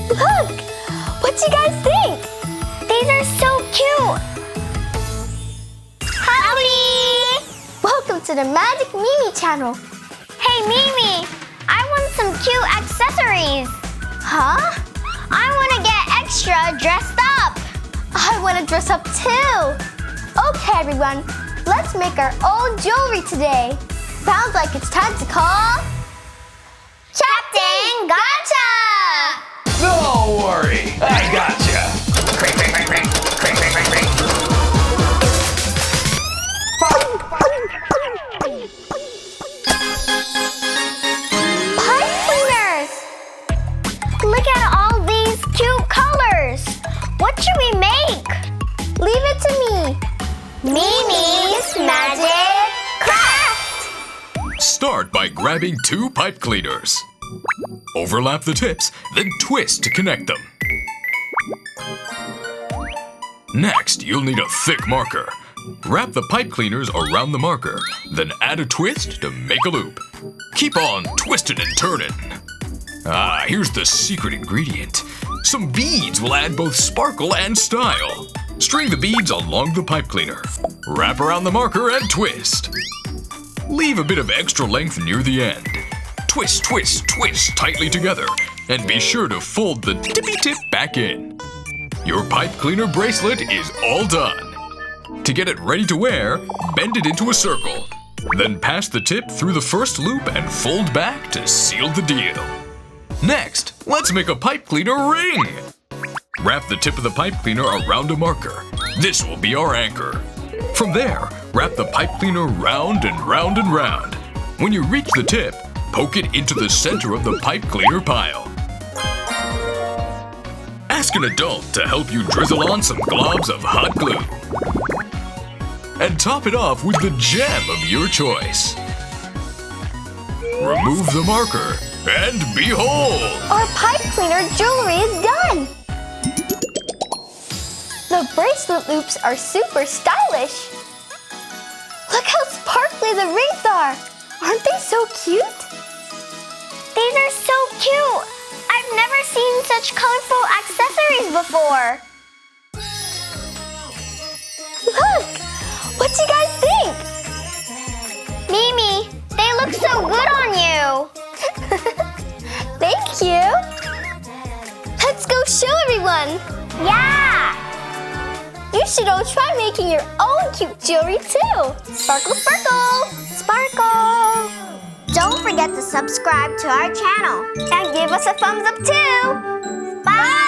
Look! What do you guys think? These are so cute! Howdy! Welcome to the Magic Mimi channel. Hey Mimi, I want some cute accessories. Huh? I want to get extra dressed up. I want to dress up too. Okay, everyone, let's make our own jewelry today. Sounds like it's time to call Captain Gotcha! Don't worry, I gotcha. Crank, crank, crank, crank, crank, crank, crank, crank. Pipe cleaners! Look at all these cute colors. What should we make? Leave it to me. Mimi's Magic Craft! Start by grabbing 2 pipe cleaners. Overlap the tips, then twist to connect them. Next, you'll need a thick marker. Wrap the pipe cleaners around the marker, then add a twist to make a loop. Keep on twisting and turning. Ah, here's the secret ingredient. Some beads will add both sparkle and style. String the beads along the pipe cleaner. Wrap around the marker and twist. Leave a bit of extra length near the end. Twist, twist, twist tightly together, and be sure to fold the tippy tip back in. Your pipe cleaner bracelet is all done. To get it ready to wear, bend it into a circle. Then pass the tip through the first loop and fold back to seal the deal. Next, let's make a pipe cleaner ring. Wrap the tip of the pipe cleaner around a marker. This will be our anchor. From there, wrap the pipe cleaner round and round and round. When you reach the tip, poke it into the center of the pipe cleaner pile. Ask an adult to help you drizzle on some globs of hot glue. And top it off with the gem of your choice. Remove the marker, and behold! Our pipe cleaner jewelry is done. The bracelet loops are super stylish. Look how sparkly the rings are. Aren't they so cute? These are so cute! I've never seen such colorful accessories before. Look! What do you guys think? Mimi, they look so good on you. Thank you. Let's go show everyone. Yeah! You should all try making your own cute jewelry too. Sparkle, sparkle! Sparkle! Don't forget to subscribe to our channel. And give us a thumbs up too. Bye!